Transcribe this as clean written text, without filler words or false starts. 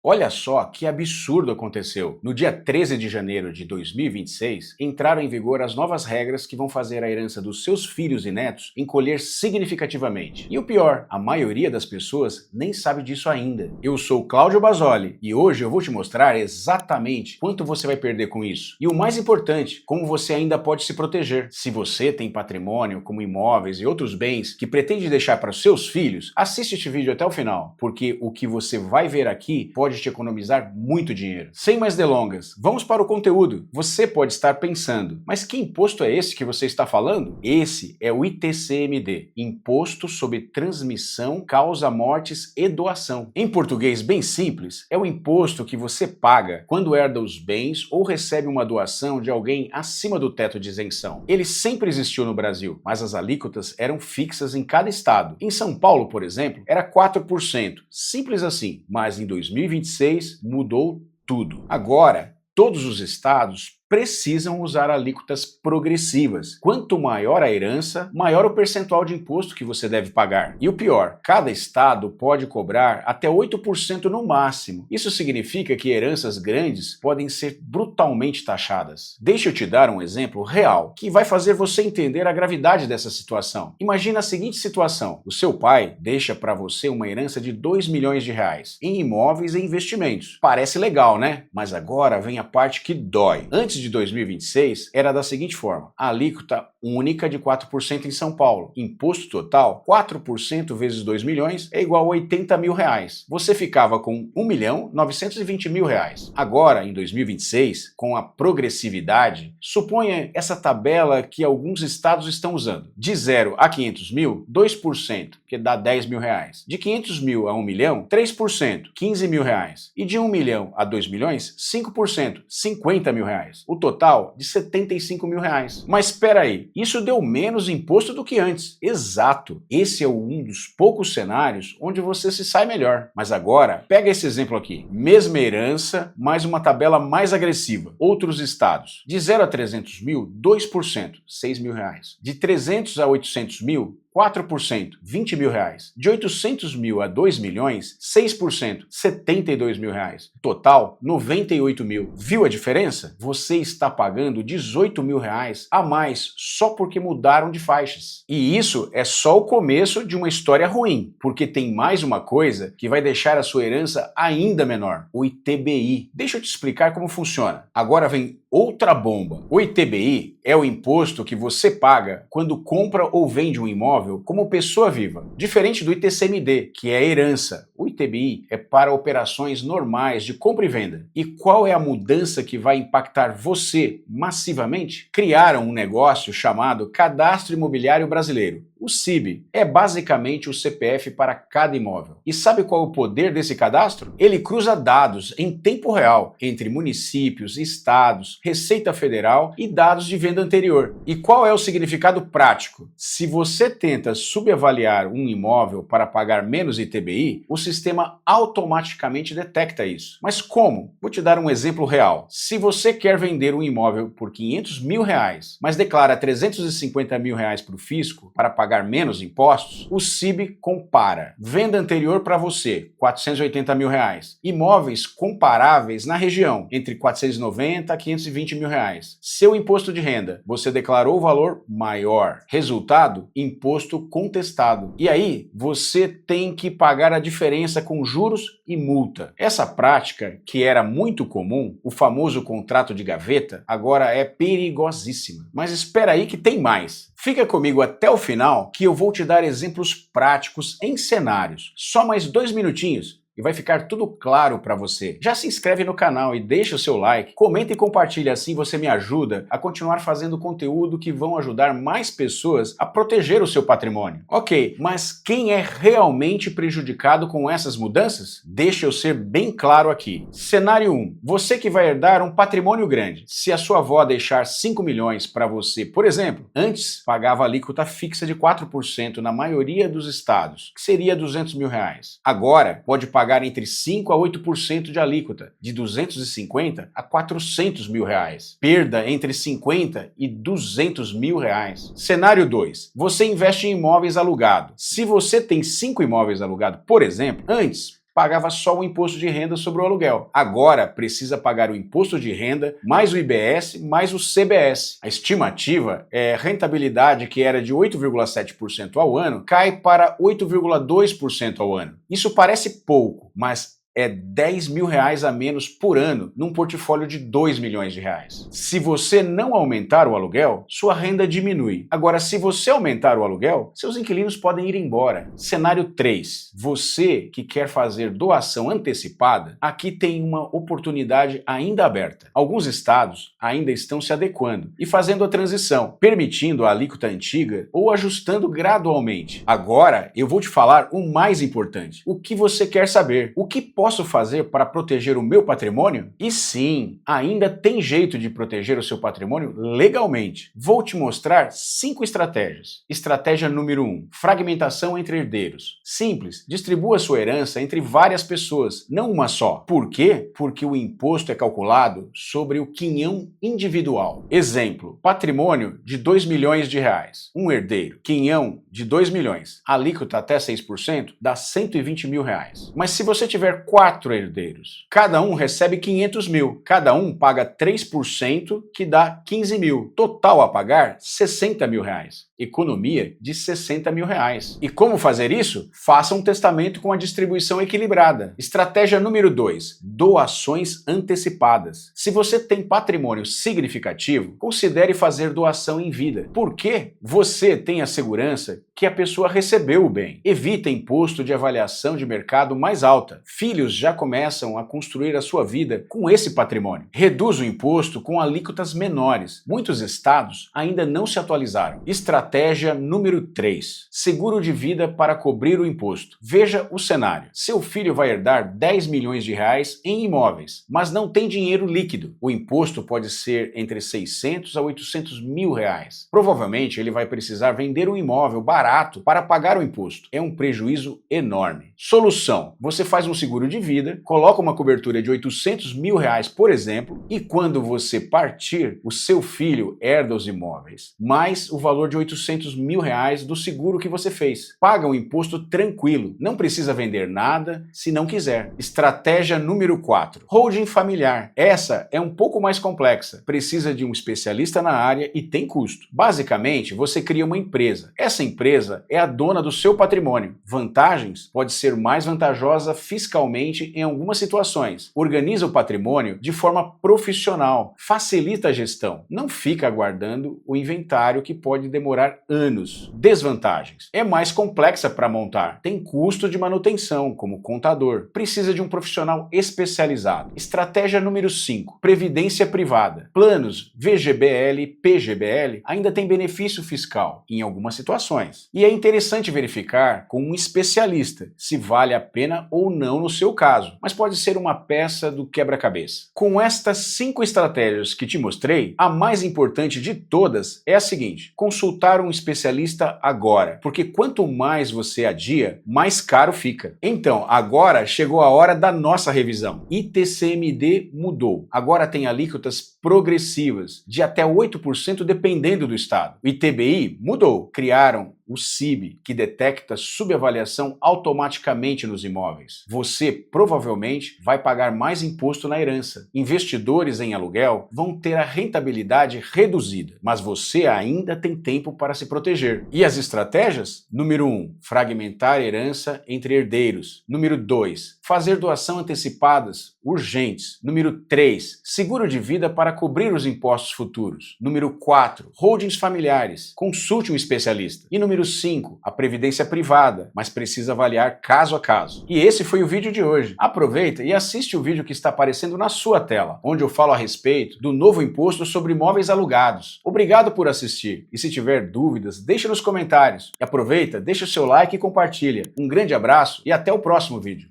Olha só que absurdo aconteceu. No dia 13 de janeiro de 2026, entraram em vigor as novas regras que vão fazer a herança dos seus filhos e netos encolher significativamente. E o pior, a maioria das pessoas nem sabe disso ainda. Eu sou Cláudio Basoli e hoje eu vou te mostrar exatamente quanto você vai perder com isso. E o mais importante, como você ainda pode se proteger. Se você tem patrimônio, como imóveis e outros bens, que pretende deixar para os seus filhos, assiste este vídeo até o final, porque o que você vai ver aqui pode te economizar muito dinheiro. Sem mais delongas, vamos para o conteúdo. Você pode estar pensando, mas que imposto é esse que você está falando? Esse é o ITCMD, Imposto sobre Transmissão, Causa Mortes e Doação. Em português bem simples, é o imposto que você paga quando herda os bens ou recebe uma doação de alguém acima do teto de isenção. Ele sempre existiu no Brasil, mas as alíquotas eram fixas em cada estado. Em São Paulo, por exemplo, era 4%. Simples assim, mas em 2026 mudou tudo. Agora, todos os estados precisam usar alíquotas progressivas. Quanto maior a herança, maior o percentual de imposto que você deve pagar. E o pior, cada estado pode cobrar até 8% no máximo. Isso significa que heranças grandes podem ser brutalmente taxadas. Deixa eu te dar um exemplo real que vai fazer você entender a gravidade dessa situação. Imagina a seguinte situação: o seu pai deixa para você uma herança de 2 milhões de reais em imóveis e investimentos. Parece legal, né? Mas agora vem a parte que dói. Antes de 2026, era da seguinte forma: a alíquota única de 4% em São Paulo. Imposto total, 4% vezes 2 milhões é igual a 80 mil reais. Você ficava com 1.920.000 reais. Agora, em 2026, com a progressividade, suponha essa tabela que alguns estados estão usando. De 0 a 500 mil, 2%, que dá 10 mil reais. De 500 mil a 1 milhão, 3%, 15 mil reais. E de 1 milhão a 2 milhões, 5%, 50 mil reais. O total de 75 mil reais. Mas espera aí, isso deu menos imposto do que antes. Exato. Esse é um dos poucos cenários onde você se sai melhor. Mas agora, pega esse exemplo aqui. Mesma herança, mais uma tabela mais agressiva. Outros estados. De 0 a 300 mil, 2%, 6 mil reais. De 300 a 800 mil, 4%, 20 mil reais. De 800 mil a 2 milhões, 6%, 72 mil reais. Total, 98 mil. Viu a diferença? Você está pagando 18 mil reais a mais só porque mudaram de faixas. E isso é só o começo de uma história ruim, porque tem mais uma coisa que vai deixar a sua herança ainda menor: o ITBI. Deixa eu te explicar como funciona. Agora vem outra bomba. O ITBI é o imposto que você paga quando compra ou vende um imóvel como pessoa viva. Diferente do ITCMD, que é a herança. O ITBI é para operações normais de compra e venda. E qual é a mudança que vai impactar você massivamente? Criaram um negócio chamado Cadastro Imobiliário Brasileiro. O CIB é basicamente o CPF para cada imóvel. E sabe qual é o poder desse cadastro? Ele cruza dados em tempo real entre municípios, estados, Receita Federal e dados de venda anterior. E qual é o significado prático? Se você tenta subavaliar um imóvel para pagar menos ITBI, o sistema automaticamente detecta isso. Mas como? Vou te dar um exemplo real. Se você quer vender um imóvel por 500 mil reais, mas declara 350 mil reais para o fisco para pagar menos impostos, o CIB compara. Venda anterior para você, 480 mil reais. Imóveis comparáveis na região, entre 490 a 520 mil reais. Seu imposto de renda, você declarou o valor maior. Resultado, imposto contestado. E aí, você tem que pagar a diferença com juros e multa. Essa prática, que era muito comum, o famoso contrato de gaveta, agora é perigosíssima. Mas espera aí que tem mais. Fica comigo até o final que eu vou te dar exemplos práticos em cenários. Só mais 2 minutinhos e vai ficar tudo claro para você. Já se inscreve no canal e deixa o seu like, comenta e compartilha, assim você me ajuda a continuar fazendo conteúdo que vão ajudar mais pessoas a proteger o seu patrimônio. Ok, mas quem é realmente prejudicado com essas mudanças? Deixa eu ser bem claro aqui. Cenário 1. Você que vai herdar um patrimônio grande. Se a sua avó deixar 5 milhões para você, por exemplo, antes pagava alíquota fixa de 4% na maioria dos estados, que seria 200 mil reais. Agora pode pagar entre 5% a 8% de alíquota, de 250 a 400 mil reais. Perda entre 50 e 200 mil reais. Cenário 2. Você investe em imóveis alugados. Se você tem 5 imóveis alugados, por exemplo, antes pagava só o imposto de renda sobre o aluguel. Agora precisa pagar o imposto de renda, mais o IBS, mais o CBS. A estimativa é rentabilidade que era de 8,7% ao ano, cai para 8,2% ao ano. Isso parece pouco, mas é R$ 10.000 a menos por ano num portfólio de R$ 2 milhões. Se você não aumentar o aluguel, sua renda diminui. Agora, se você aumentar o aluguel, seus inquilinos podem ir embora. Cenário 3. Você que quer fazer doação antecipada, aqui tem uma oportunidade ainda aberta. Alguns estados ainda estão se adequando e fazendo a transição, permitindo a alíquota antiga ou ajustando gradualmente. Agora, eu vou te falar o mais importante. O que você quer saber? O que posso fazer para proteger o meu patrimônio? E sim, ainda tem jeito de proteger o seu patrimônio legalmente. Vou te mostrar 5 estratégias. Estratégia número 1. Fragmentação entre herdeiros. Simples, distribua sua herança entre várias pessoas, não uma só. Por quê? Porque o imposto é calculado sobre o quinhão individual. Exemplo, patrimônio de R$ 2 milhões. Um herdeiro, quinhão de 2 milhões. Alíquota até 6% dá R$ 120.000. Mas se você tiver 4 herdeiros, cada um recebe 500 mil, cada um paga 3%, que dá 15 mil. Total a pagar, R$ 60.000. Economia de R$ 60.000. E como fazer isso? Faça um testamento com a distribuição equilibrada. Estratégia número 2. Doações antecipadas. Se você tem patrimônio significativo, considere fazer doação em vida. Por quê? Você tem a segurança que a pessoa recebeu o bem. Evita imposto de avaliação de mercado mais alta. Filhos já começam a construir a sua vida com esse patrimônio. Reduz o imposto com alíquotas menores. Muitos estados ainda não se atualizaram. Estratégia número 3. Seguro de vida para cobrir o imposto. Veja o cenário. Seu filho vai herdar R$ 10 milhões em imóveis, mas não tem dinheiro líquido. O imposto pode ser entre R$ 600 a R$ 800 mil. Provavelmente ele vai precisar vender um imóvel barato para pagar o imposto. É um prejuízo enorme. Solução. Você faz um seguro de vida, coloca uma cobertura de R$ 800 mil, por exemplo, e quando você partir, o seu filho herda os imóveis, mais o valor de R$ 800 mil do seguro que você fez. Paga o imposto tranquilo, não precisa vender nada se não quiser. Estratégia número 4. Holding familiar. Essa é um pouco mais complexa, precisa de um especialista na área e tem custo. Basicamente, você cria uma empresa. Essa empresa é a dona do seu patrimônio. Vantagens? Pode ser mais vantajosa fiscalmente em algumas situações. Organiza o patrimônio de forma profissional. Facilita a gestão. Não fica aguardando o inventário que pode demorar anos. Desvantagens. É mais complexa para montar. Tem custo de manutenção, como contador. Precisa de um profissional especializado. Estratégia número 5. Previdência privada. Planos VGBL, PGBL ainda tem benefício fiscal em algumas situações. E é interessante verificar com um especialista se vale a pena ou não no seu caso, mas pode ser uma peça do quebra-cabeça. Com estas 5 estratégias que te mostrei, a mais importante de todas é a seguinte: consultar um especialista agora, porque quanto mais você adia, mais caro fica. Então, agora chegou a hora da nossa revisão. ITCMD mudou. Agora tem alíquotas progressivas, de até 8% dependendo do estado. O ITBI mudou. Criaram o CIB, que detecta subavaliação automaticamente nos imóveis. Você provavelmente vai pagar mais imposto na herança. Investidores em aluguel vão ter a rentabilidade reduzida, mas você ainda tem tempo para se proteger. E as estratégias? Número 1, fragmentar a herança entre herdeiros. Número 2, fazer doação antecipadas urgentes. Número 3, seguro de vida para cobrir os impostos futuros. Número 4, holdings familiares. Consulte um especialista. E número 5, a previdência privada, mas precisa avaliar caso a caso. E esse foi o vídeo de hoje. Aproveita e assiste o vídeo que está aparecendo na sua tela, onde eu falo a respeito do novo imposto sobre imóveis alugados. Obrigado por assistir. E se tiver dúvidas, deixa nos comentários. E aproveita, deixa o seu like e compartilha. Um grande abraço e até o próximo vídeo.